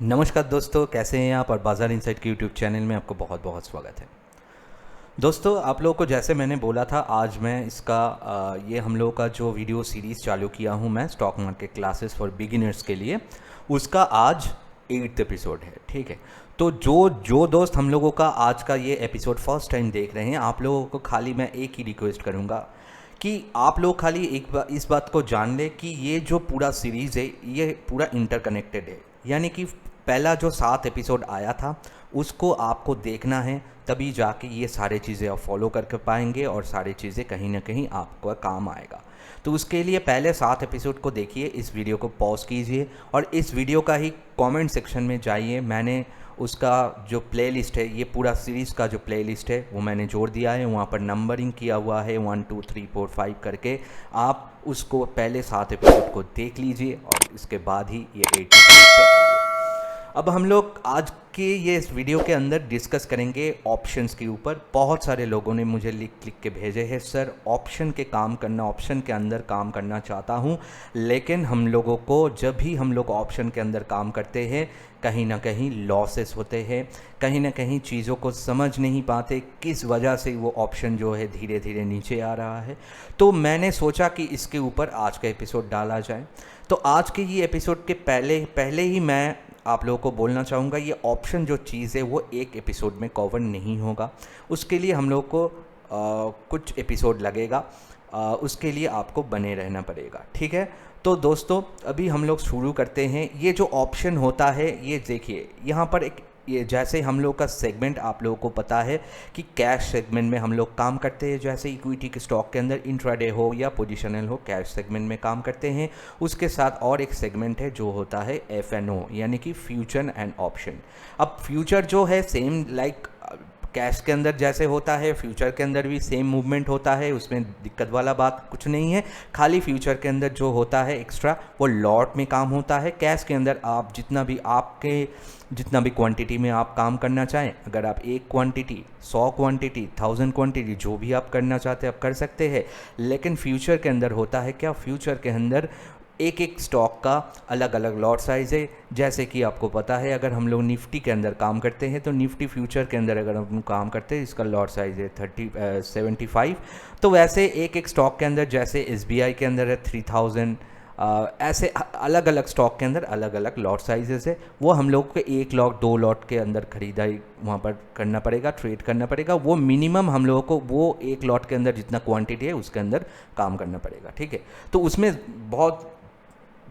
नमस्कार दोस्तों, कैसे हैं आप। और बाज़ार इनसाइट के यूट्यूब चैनल में आपको बहुत बहुत स्वागत है। दोस्तों, आप लोगों को जैसे मैंने बोला था, आज मैं इसका ये हम लोगों का जो वीडियो सीरीज़ चालू किया हूं मैं stock market classes for beginners के लिए, उसका आज 8th एपिसोड है। ठीक है, तो जो जो दोस्त हम लोगों का आज का ये एपिसोड फर्स्ट टाइम देख रहे हैं, आप लोगों को खाली मैं एक ही रिक्वेस्ट करूँगा कि आप लोग खाली इस बात को जान ले कि ये जो पूरा सीरीज़ है ये पूरा इंटरकनेक्टेड है। यानी कि पहला जो 7 एपिसोड आया था उसको आपको देखना है, तभी जाके ये सारे चीज़ें आप फॉलो करके पाएंगे और सारी चीज़ें कहीं ना कहीं आपको काम आएगा। तो उसके लिए पहले 7 एपिसोड को देखिए, इस वीडियो को पॉज कीजिए और इस वीडियो का ही कमेंट सेक्शन में जाइए। मैंने उसका जो प्लेलिस्ट है, ये पूरा सीरीज़ का जो प्लेलिस्ट है वो मैंने जोड़ दिया है, वहाँ पर नंबरिंग किया हुआ है 1 2 3 4 5 करके। आप उसको पहले 7 एपिसोड को देख लीजिए और इसके बाद ही ये 8 एपिसोड पे आइए। अब हम लोग आज के ये इस वीडियो के अंदर डिस्कस करेंगे ऑप्शंस के ऊपर। बहुत सारे लोगों ने मुझे लिख के भेजे हैं, सर ऑप्शन के काम करना, ऑप्शन के अंदर काम करना चाहता हूँ, लेकिन हम लोगों को जब भी हम लोग ऑप्शन के अंदर काम करते हैं कहीं ना कहीं लॉसेस होते हैं, कहीं ना कहीं चीज़ों को समझ नहीं पाते किस वजह से वो ऑप्शन जो है धीरे धीरे नीचे आ रहा है। तो मैंने सोचा कि इसके ऊपर आज का एपिसोड डाला जाए। तो आज के ये एपिसोड के पहले ही मैं आप लोगों को बोलना चाहूँगा, ये ऑप्शन जो चीज़ है वो एक एपिसोड में कवर नहीं होगा। उसके लिए हम लोग को कुछ एपिसोड लगेगा, उसके लिए आपको बने रहना पड़ेगा। ठीक है, तो दोस्तों अभी हम लोग शुरू करते हैं। ये जो ऑप्शन होता है, ये देखिए यहाँ पर एक, ये जैसे हम लोग का सेगमेंट आप लोगों को पता है कि कैश सेगमेंट में हम लोग काम करते हैं। जैसे इक्विटी के स्टॉक के अंदर इंट्राडे हो या पोजिशनल हो, कैश सेगमेंट में काम करते हैं। उसके साथ और एक सेगमेंट है जो होता है FNO, यानी कि फ्यूचर एंड ऑप्शन। अब फ्यूचर जो है सेम लाइक कैश के अंदर जैसे होता है, फ्यूचर के अंदर भी सेम मूवमेंट होता है, उसमें दिक्कत वाला बात कुछ नहीं है। खाली फ्यूचर के अंदर जो होता है एक्स्ट्रा वो लॉट में काम होता है। कैश के अंदर आप जितना भी क्वांटिटी में आप काम करना चाहें, अगर आप 1 क्वांटिटी, 100 क्वांटिटी, 1000 क्वांटिटी, जो भी आप करना चाहते हैं आप कर सकते हैं। लेकिन फ्यूचर के अंदर होता है क्या, फ्यूचर के अंदर एक एक स्टॉक का अलग अलग लॉट साइज़ है। जैसे कि आपको पता है, अगर हम लोग निफ्टी के अंदर काम करते हैं तो निफ्टी फ्यूचर के अंदर अगर हम काम करते हैं, इसका लॉट साइज़ है 75। तो वैसे एक एक स्टॉक के अंदर, जैसे SBI के अंदर है 3000, ऐसे अलग अलग स्टॉक के अंदर अलग अलग लॉट साइजेस है। वो हम लोग को 1 लॉट 2 लॉट के अंदर खरीदारी वहाँ पर करना पड़ेगा, ट्रेड करना पड़ेगा। वो मिनिमम हम लोगों को वो 1 लॉट के अंदर जितना क्वांटिटी है उसके अंदर काम करना पड़ेगा। ठीक है, तो उसमें बहुत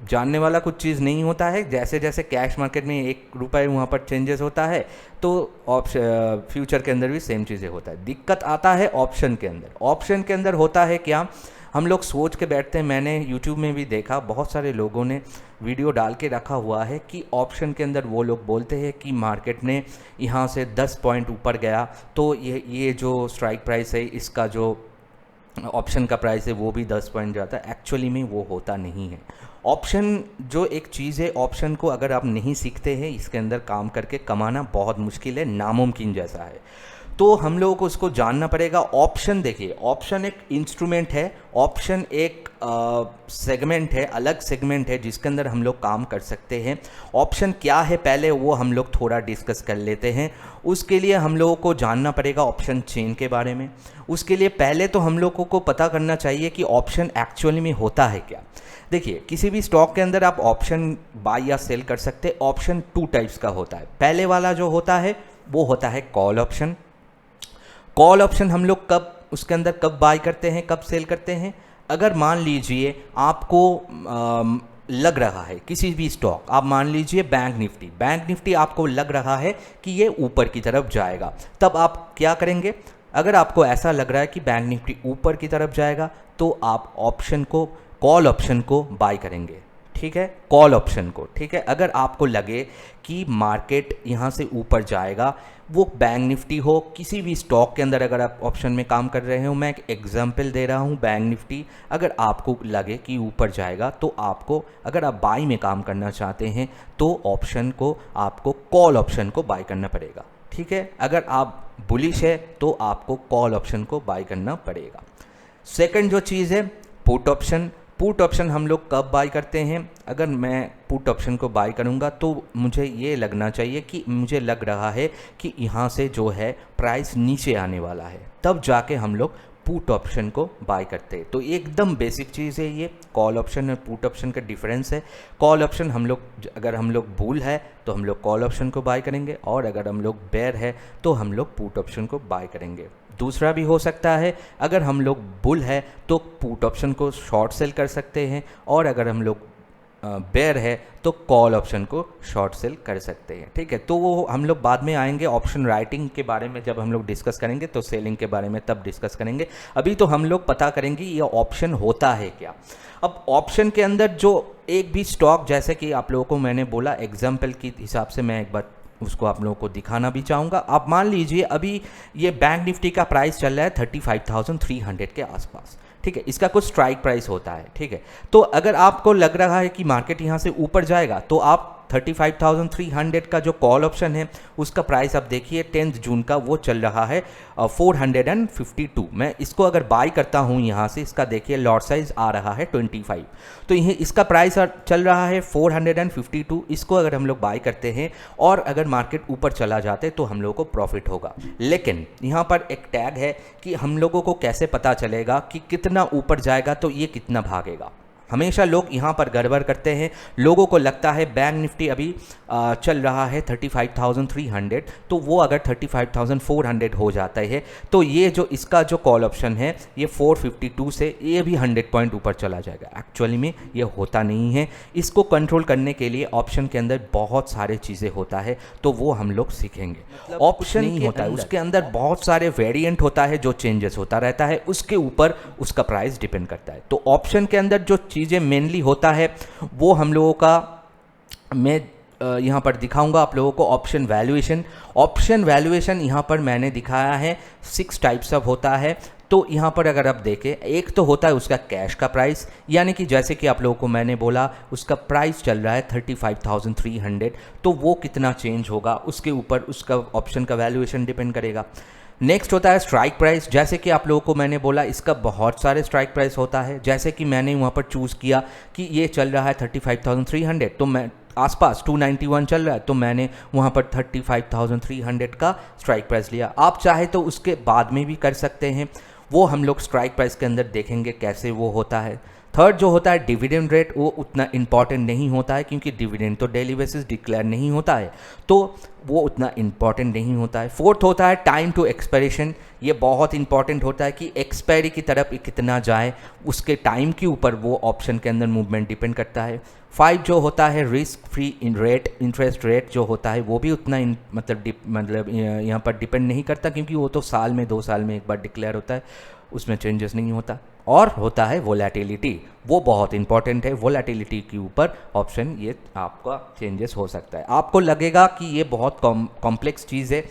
जानने वाला कुछ चीज़ नहीं होता है। जैसे जैसे कैश मार्केट में 1 रुपये वहाँ पर चेंजेस होता है, तो फ्यूचर के अंदर भी सेम चीज़ें होता है। दिक्कत आता है ऑप्शन के अंदर। ऑप्शन के अंदर होता है क्या, हम लोग सोच के बैठते हैं, मैंने यूट्यूब में भी देखा, बहुत सारे लोगों ने वीडियो डाल के रखा हुआ है कि ऑप्शन के अंदर वो लोग बोलते हैं कि मार्केट ने यहाँ से 10 पॉइंट ऊपर गया तो ये जो स्ट्राइक प्राइस है, इसका जो ऑप्शन का प्राइस है वो भी 10 पॉइंट जाता है। एक्चुअली में वो होता नहीं है। ऑप्शन जो एक चीज़ है, ऑप्शन को अगर आप नहीं सीखते हैं, इसके अंदर काम करके कमाना बहुत मुश्किल है, नामुमकिन जैसा है। तो हम लोगों को उसको जानना पड़ेगा। ऑप्शन देखिए, ऑप्शन एक इंस्ट्रूमेंट है, ऑप्शन एक सेगमेंट है, अलग सेगमेंट है जिसके अंदर हम लोग काम कर सकते हैं। ऑप्शन क्या है पहले वो हम लोग थोड़ा डिस्कस कर लेते हैं। उसके लिए हम लोगों को जानना पड़ेगा ऑप्शन चेन के बारे में। उसके लिए पहले तो हम लोगों को पता करना चाहिए कि ऑप्शन एक्चुअली में होता है क्या। देखिए, किसी भी स्टॉक के अंदर आप ऑप्शन बाय या सेल कर सकते हैं। ऑप्शन 2 टाइप्स का होता है। पहले वाला जो होता है वो होता है कॉल ऑप्शन। कॉल ऑप्शन हम लोग कब उसके अंदर कब बाय करते हैं, कब सेल करते हैं। अगर मान लीजिए आपको लग रहा है किसी भी स्टॉक, आप मान लीजिए बैंक निफ्टी आपको लग रहा है कि ये ऊपर की तरफ जाएगा, तब आप क्या करेंगे। अगर आपको ऐसा लग रहा है कि बैंक निफ्टी ऊपर की तरफ जाएगा तो आप ऑप्शन को, कॉल ऑप्शन को बाय करेंगे। ठीक है, कॉल ऑप्शन को। ठीक है, अगर आपको लगे कि मार्केट यहाँ से ऊपर जाएगा, वो बैंक निफ्टी हो, किसी भी स्टॉक के अंदर अगर आप ऑप्शन में काम कर रहे हो, मैं एक एग्जांपल दे रहा हूँ बैंक निफ्टी, अगर आपको लगे कि ऊपर जाएगा तो आपको, अगर आप बाई में काम करना चाहते हैं तो ऑप्शन को, आपको कॉल ऑप्शन को बाय करना पड़ेगा। ठीक है, अगर आप बुलिश है तो आपको कॉल ऑप्शन को बाय करना पड़ेगा। सेकंड जो चीज़ है पुट ऑप्शन। पुट ऑप्शन हम लोग कब बाई करते हैं? अगर मैं पुट ऑप्शन को बाई करूंगा तो मुझे ये लगना चाहिए कि मुझे लग रहा है कि यहाँ से जो है प्राइस नीचे आने वाला है, तब जाके हम लोग पुट ऑप्शन को बाय करते हैं। तो एकदम बेसिक चीज़ है ये। कॉल ऑप्शन और पुट ऑप्शन का डिफरेंस है। कॉल ऑप्शन हम लोग अगर हम लोग बुल है तो हम लोग कॉल ऑप्शन को बाय करेंगे, और अगर हम लोग बेयर है तो हम लोग पुट ऑप्शन को बाय करेंगे। दूसरा भी हो सकता है, अगर हम लोग बुल है तो पुट ऑप्शन को शॉर्ट सेल कर सकते हैं, और अगर हम लोग बेयर है तो कॉल ऑप्शन को शॉर्ट सेल कर सकते हैं। ठीक है, तो वो हम लोग बाद में आएंगे ऑप्शन राइटिंग के बारे में, जब हम लोग डिस्कस करेंगे तो सेलिंग के बारे में तब डिस्कस करेंगे। अभी तो हम लोग पता करेंगे ये ऑप्शन होता है क्या। अब ऑप्शन के अंदर जो एक भी स्टॉक, जैसे कि आप लोगों को मैंने बोला एग्जाम्पल के हिसाब से मैं एक बार उसको आप लोगों को दिखाना भी चाहूँगा। आप मान लीजिए अभी ये बैंक निफ्टी का प्राइस चल रहा है 35,300 के आसपास। ठीक है, इसका कुछ स्ट्राइक प्राइस होता है। ठीक है, तो अगर आपको लग रहा है कि मार्केट यहाँ से ऊपर जाएगा तो आप 35,300 का जो कॉल ऑप्शन है उसका प्राइस आप देखिए 10 जून का वो चल रहा है 452। मैं इसको अगर बाई करता हूँ यहाँ से, इसका देखिए लॉट साइज आ रहा है 25, तो यह इसका प्राइस चल रहा है 452। इसको अगर हम लोग बाई करते हैं और अगर मार्केट ऊपर चला जाते तो हम लोगों को प्रॉफिट होगा। लेकिन यहाँ पर एक टैग है कि हम लोगों को कैसे पता चलेगा कि कितना ऊपर जाएगा तो ये कितना भागेगा। हमेशा लोग यहाँ पर गड़बड़ करते हैं। लोगों को लगता है बैंक निफ्टी अभी चल रहा है 35,300, तो वो अगर 35,400 हो जाता है तो ये जो इसका जो कॉल ऑप्शन है ये 452 से ये भी 100 पॉइंट ऊपर चला जाएगा। एक्चुअली में ये होता नहीं है। इसको कंट्रोल करने के लिए ऑप्शन के अंदर बहुत सारे चीज़ें होता है, तो वो हम लोग सीखेंगे। ऑप्शन नहीं होता है, उसके अंदर बहुत सारे वेरिएंट होता है जो चेंजेस होता रहता है, उसके ऊपर उसका प्राइस डिपेंड करता है। तो ऑप्शन के अंदर जो चीज़ें मेनली होता है वो हम लोगों का मैं यहाँ पर दिखाऊंगा आप लोगों को। ऑप्शन वैल्यूएशन यहाँ पर मैंने दिखाया है 6 टाइप्स ऑफ होता है। तो यहाँ पर अगर आप देखें, एक तो होता है उसका कैश का प्राइस, यानी कि जैसे कि आप लोगों को मैंने बोला उसका प्राइस चल रहा है 35,300, तो वो कितना चेंज होगा उसके ऊपर उसका ऑप्शन का वैल्यूएशन डिपेंड करेगा। नेक्स्ट होता है स्ट्राइक प्राइस। जैसे कि आप लोगों को मैंने बोला इसका बहुत सारे स्ट्राइक प्राइस होता है। जैसे कि मैंने वहाँ पर चूज़ किया कि ये चल रहा है 35,300, तो मैं आसपास 291 चल रहा है तो मैंने वहाँ पर 35,300 का स्ट्राइक प्राइस लिया। आप चाहे तो उसके बाद में भी कर सकते हैं, वो हम लोग स्ट्राइक प्राइस के अंदर देखेंगे कैसे वो होता है। थर्ड जो होता है डिविडेंड रेट, वो उतना इंपॉर्टेंट नहीं होता है क्योंकि डिविडेंड तो डेली बेसिस डिक्लेयर नहीं होता है, तो वो उतना इंपॉर्टेंट नहीं होता है। फोर्थ होता है टाइम टू एक्सपायरेशन। ये बहुत इंपॉर्टेंट होता है कि एक्सपायरी की तरफ कितना जाए, उसके टाइम के ऊपर वो ऑप्शन के अंदर मूवमेंट डिपेंड करता है। 5 जो होता है रिस्क फ्री इंटरेस्ट रेट जो होता है वो भी उतना मतलब यहाँ पर डिपेंड नहीं करता क्योंकि वो तो साल में 2 साल में एक बार डिक्लेयर होता है, उसमें चेंजेस नहीं होता। और होता है वोलेटिलिटी, वो बहुत इंपॉर्टेंट है। वोलेटिलिटी के ऊपर ऑप्शन ये आपका चेंजेस हो सकता है। आपको लगेगा कि ये बहुत कॉम्प्लेक्स चीज़ है।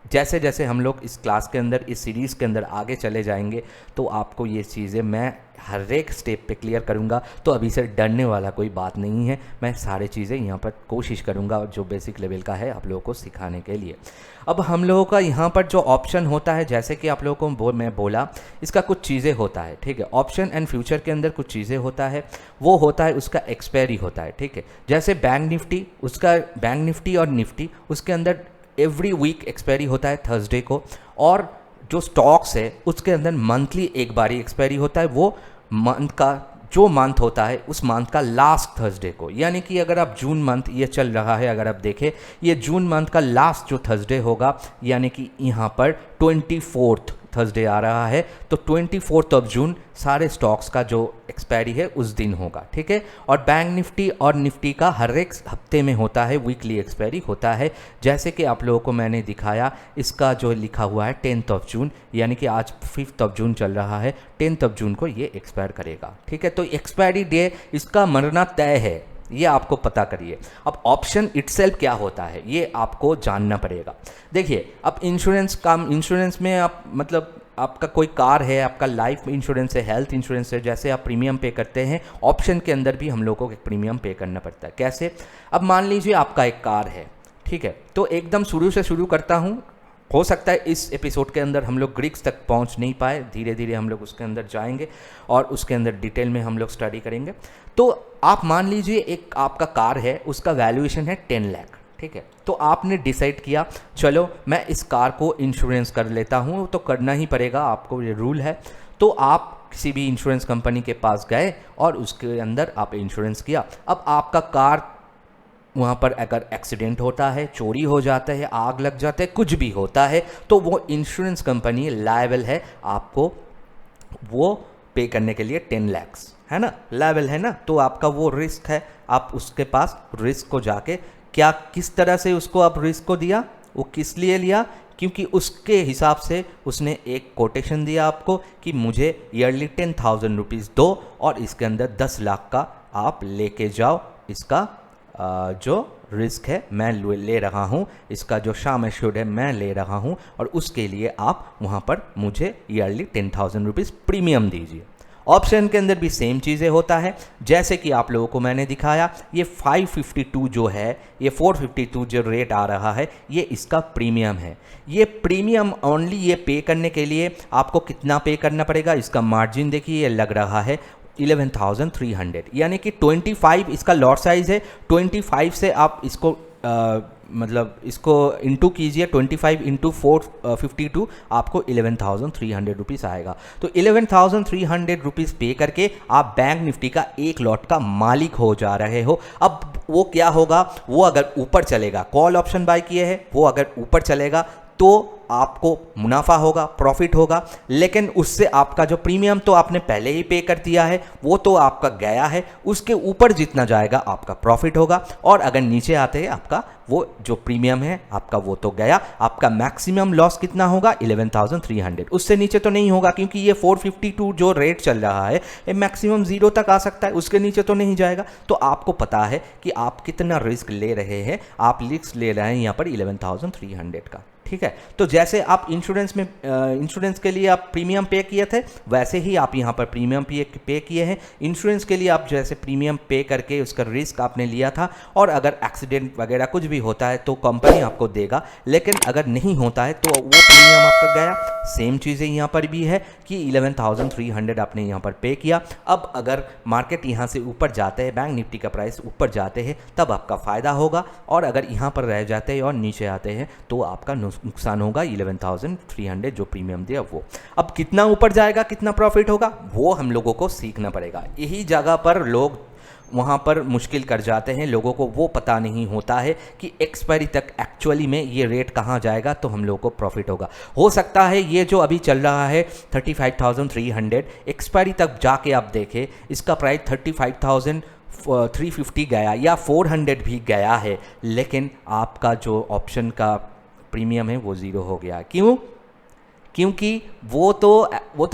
जैसे जैसे हम लोग इस क्लास के अंदर, इस सीरीज़ के अंदर आगे चले जाएंगे तो आपको ये चीज़ें मैं हर एक स्टेप पे क्लियर करूँगा। तो अभी से डरने वाला कोई बात नहीं है, मैं सारे चीज़ें यहाँ पर कोशिश करूँगा जो बेसिक लेवल का है आप लोगों को सिखाने के लिए। अब हम लोगों का यहाँ पर जो ऑप्शन होता है, जैसे कि आप लोगों को मैं बोला, इसका कुछ चीज़ें होता है। ठीक है, ऑप्शन एंड फ्यूचर के अंदर कुछ चीज़ें होता है, वो होता है उसका एक्सपायरी होता है। ठीक है, जैसे बैंक निफ्टी, उसका बैंक निफ्टी और निफ्टी उसके अंदर एवरी वीक एक्सपायरी होता है थर्सडे को, और जो स्टॉक्स है उसके अंदर मंथली एक बार ही एक्सपायरी होता है, वो मंथ का जो मंथ होता है उस मंथ का लास्ट थर्सडे को। यानी कि अगर आप जून मंथ ये चल रहा है, अगर आप देखें ये जून मंथ का लास्ट जो थर्सडे होगा, यानी कि यहाँ पर 24th थर्सडे आ रहा है, तो 24 ऑफ जून सारे स्टॉक्स का जो एक्सपायरी है उस दिन होगा। ठीक है, और बैंक निफ्टी और निफ्टी का हर एक हफ्ते में होता है, वीकली एक्सपायरी होता है। जैसे कि आप लोगों को मैंने दिखाया, इसका जो लिखा हुआ है 10th ऑफ जून, यानी कि आज 5th ऑफ जून चल रहा है, 10th ऑफ जून को ये एक्सपायर करेगा। ठीक है, तो एक्सपायरी डे इसका मरना तय है, ये आपको पता करिए। अब ऑप्शन इटसेल्फ क्या होता है ये आपको जानना पड़ेगा। देखिए, अब इंश्योरेंस में आप मतलब आपका कोई कार है, आपका लाइफ इंश्योरेंस है, हेल्थ इंश्योरेंस है, जैसे आप प्रीमियम पे करते हैं, ऑप्शन के अंदर भी हम लोगों को एक प्रीमियम पे करना पड़ता है। कैसे? अब मान लीजिए आपका एक कार है, ठीक है, तो एकदम शुरू से शुरू करता हूँ। हो सकता है इस एपिसोड के अंदर हम लोग ग्रीक्स तक पहुंच नहीं पाए, धीरे धीरे हम लोग उसके अंदर जाएंगे और उसके अंदर डिटेल में हम लोग स्टडी करेंगे। तो आप मान लीजिए एक आपका कार है, उसका वैल्यूएशन है 10 लाख, ठीक है। तो आपने डिसाइड किया चलो मैं इस कार को इंश्योरेंस कर लेता हूँ, तो करना ही पड़ेगा, आपको ये रूल है। तो आप किसी भी इंश्योरेंस कंपनी के पास गए और उसके अंदर आप इंश्योरेंस किया। अब आपका कार वहाँ पर अगर एक्सीडेंट होता है, चोरी हो जाता है, आग लग जाता है, कुछ भी होता है, तो वो इंश्योरेंस कंपनी लायबल है आपको वो पे करने के लिए 10 लाख, है ना, लायबल है ना। तो आपका वो रिस्क है, आप उसके पास रिस्क को जाके क्या किस तरह से उसको आप रिस्क को दिया, वो किस लिए लिया, क्योंकि उसके हिसाब से उसने एक कोटेशन दिया आपको कि मुझे ईयरली 10,000 रुपीज़ दो और इसके अंदर 10 लाख का आप लेके जाओ, इसका जो रिस्क है मैं ले रहा हूँ, इसका जो शाम एश्योर्ड है मैं ले रहा हूँ, और उसके लिए आप वहाँ पर मुझे ईयरली 10,000 रुपीज़ प्रीमियम दीजिए। ऑप्शन के अंदर भी सेम चीज़ें होता है, जैसे कि आप लोगों को मैंने दिखाया, ये 552 जो है, ये 452 जो रेट आ रहा है, ये इसका प्रीमियम है। ये प्रीमियम ओनली ये पे करने के लिए आपको कितना पे करना पड़ेगा, इसका मार्जिन देखिए, ये लग रहा है 11,300, यानी कि 25 इसका लॉट साइज है। 25 से आप इसको मतलब इसको इंटू कीजिए, 25 इंटू 452 आपको 11,300 रुपीज़ आएगा। तो 11,300 रुपीज़ पे करके आप बैंक निफ्टी का एक लॉट का मालिक हो जा रहे हो। अब वो क्या होगा, वो अगर ऊपर चलेगा, कॉल ऑप्शन बाय किए हैं, वो अगर ऊपर चलेगा तो आपको मुनाफा होगा, प्रॉफिट होगा, लेकिन उससे आपका जो प्रीमियम तो आपने पहले ही पे कर दिया है वो तो आपका गया है, उसके ऊपर जितना जाएगा आपका प्रॉफिट होगा। और अगर नीचे आते हैं आपका वो जो प्रीमियम है आपका वो तो गया, आपका मैक्सिमम लॉस कितना होगा 11,300, उससे नीचे तो नहीं होगा, क्योंकि ये 452 जो रेट चल रहा है ये मैक्सिमम 0 तक आ सकता है, उसके नीचे तो नहीं जाएगा। तो आपको पता है कि आप कितना रिस्क ले रहे हैं, आप रिस्क ले रहे हैं यहाँ पर 11,300 का, ठीक है। तो जैसे आप इंश्योरेंस में इंश्योरेंस के लिए आप प्रीमियम पे किए थे, वैसे ही आप यहाँ पर प्रीमियम पे किए हैं। इंश्योरेंस के लिए आप जैसे प्रीमियम पे करके उसका रिस्क आपने लिया था, और अगर एक्सीडेंट वगैरह कुछ भी होता है तो कंपनी आपको देगा, लेकिन अगर नहीं होता है तो वो प्रीमियम आपका गया। सेम चीज़ें यहाँ पर भी है कि 11,300 आपने यहाँ पर पे किया। अब अगर मार्केट यहाँ से ऊपर जाते हैं, बैंक निफ्टी का प्राइस ऊपर जाते हैं, तब आपका फ़ायदा होगा, और अगर यहाँ पर रह जाते हैं और नीचे आते हैं तो आपका नुकसान होगा 11,300 जो प्रीमियम दिया वो। अब कितना ऊपर जाएगा, कितना प्रॉफिट होगा, वो हम लोगों को सीखना पड़ेगा। यही जगह पर लोग वहाँ पर मुश्किल कर जाते हैं, लोगों को वो पता नहीं होता है कि एक्सपायरी तक एक्चुअली में ये रेट कहाँ जाएगा तो हम लोगों को प्रॉफिट होगा। हो सकता है ये जो अभी चल रहा है 35,300, एक्सपायरी तक जाके आप देखें इसका प्राइस 35,350 गया या 400 भी गया है, लेकिन आपका जो ऑप्शन का प्रीमियम है वो 0 हो गया। क्यों? क्योंकि वो तो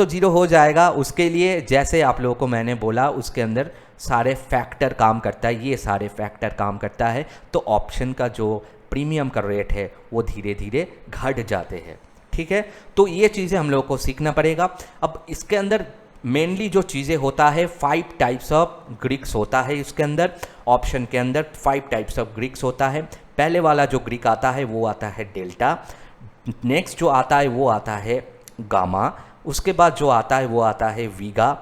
0 हो जाएगा। उसके लिए जैसे आप लोगों को मैंने बोला, उसके अंदर सारे फैक्टर काम करता है, ये सारे फैक्टर काम करता है, तो ऑप्शन का जो प्रीमियम का रेट है वो धीरे धीरे घट जाते हैं, ठीक है। तो ये चीज़ें हम लोगों को सीखना पड़ेगा। अब इसके अंदर मेनली जो चीज़ें होता है 5 टाइप्स ऑफ ग्रीक्स होता है, इसके अंदर ऑप्शन के अंदर 5 टाइप्स ऑफ ग्रीक्स होता है। पहले वाला जो ग्रीक आता है वो आता है डेल्टा, नेक्स्ट जो आता है वो आता है गामा, उसके बाद जो आता है वो आता है वीगा,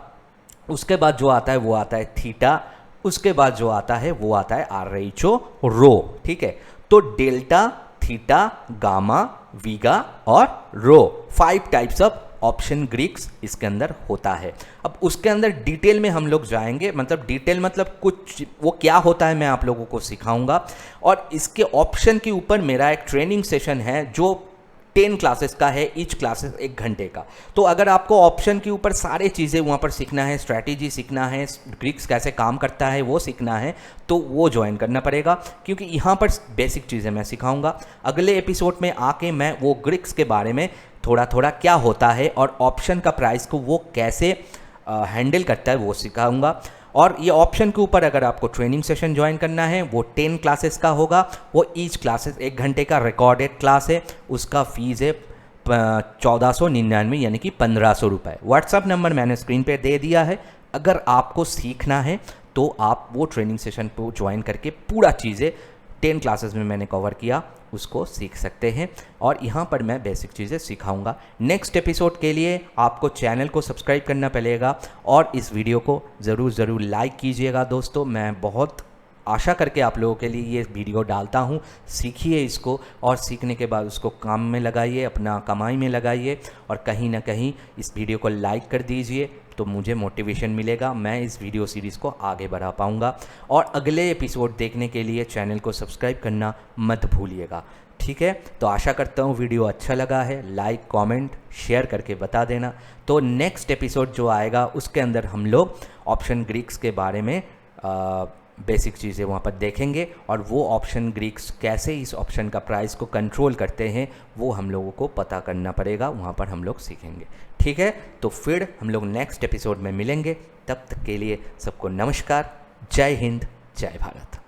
उसके बाद जो आता है वो आता है थीटा, उसके बाद जो आता है वो आता है आरएचओ रो, ठीक है। तो डेल्टा, थीटा, गामा, वीगा और रो, 5 टाइप्स ऑफ ऑप्शन ग्रीक्स इसके अंदर होता है। अब उसके अंदर डिटेल में हम लोग जाएंगे, मतलब डिटेल मतलब कुछ वो क्या होता है मैं आप लोगों को सिखाऊंगा। और इसके ऑप्शन के ऊपर मेरा एक ट्रेनिंग सेशन है जो 10 क्लासेस का है, ईच क्लासेस 1 घंटे का। तो अगर आपको ऑप्शन के ऊपर सारे चीज़ें वहाँ पर सीखना है, स्ट्रैटेजी सीखना है, ग्रीक्स कैसे काम करता है वो सीखना है, तो वो ज्वाइन करना पड़ेगा, क्योंकि यहाँ पर बेसिक चीज़ें मैं सिखाऊंगा। अगले एपिसोड में आके मैं वो ग्रीक्स के बारे में थोड़ा थोड़ा क्या होता है और ऑप्शन का प्राइस को वो कैसे हैंडल करता है वो सिखाऊंगा। और ये ऑप्शन के ऊपर अगर आपको ट्रेनिंग सेशन ज्वाइन करना है वो 10 क्लासेस का होगा, वो ईच क्लासेस 1 घंटे का रिकॉर्डेड क्लास है, उसका फीस है 1499 यानी कि 1500 रुपये। व्हाट्सअप नंबर मैंने स्क्रीन पे दे दिया है। अगर आपको सीखना है तो आप वो ट्रेनिंग सेशन को ज्वाइन करके पूरा चीज़ें 10 क्लासेस में मैंने कवर किया उसको सीख सकते हैं। और यहाँ पर मैं बेसिक चीज़ें सिखाऊंगा। नेक्स्ट एपिसोड के लिए आपको चैनल को सब्सक्राइब करना पड़ेगा और इस वीडियो को ज़रूर लाइक कीजिएगा दोस्तों। मैं बहुत आशा करके आप लोगों के लिए ये वीडियो डालता हूँ। सीखिए इसको और सीखने के बाद उसको काम में लगाइए, अपना कमाई में लगाइए और कहीं ना कहीं इस वीडियो को लाइक कर दीजिए तो मुझे मोटिवेशन मिलेगा, मैं इस वीडियो सीरीज़ को आगे बढ़ा पाऊँगा। और अगले एपिसोड देखने के लिए चैनल को सब्सक्राइब करना मत भूलिएगा, ठीक है। तो आशा करता हूँ वीडियो अच्छा लगा है, लाइक कमेंट शेयर करके बता देना। तो नेक्स्ट एपिसोड जो आएगा उसके अंदर हम लोग ऑप्शन ग्रीक्स के बारे में बेसिक चीज़ें वहाँ पर देखेंगे और वो ऑप्शन ग्रीक्स कैसे इस ऑप्शन का प्राइस को कंट्रोल करते हैं वो हम लोगों को पता करना पड़ेगा, वहाँ पर हम लोग सीखेंगे, ठीक है। तो फिर हम लोग नेक्स्ट एपिसोड में मिलेंगे, तब तक के लिए सबको नमस्कार, जय हिंद, जय भारत।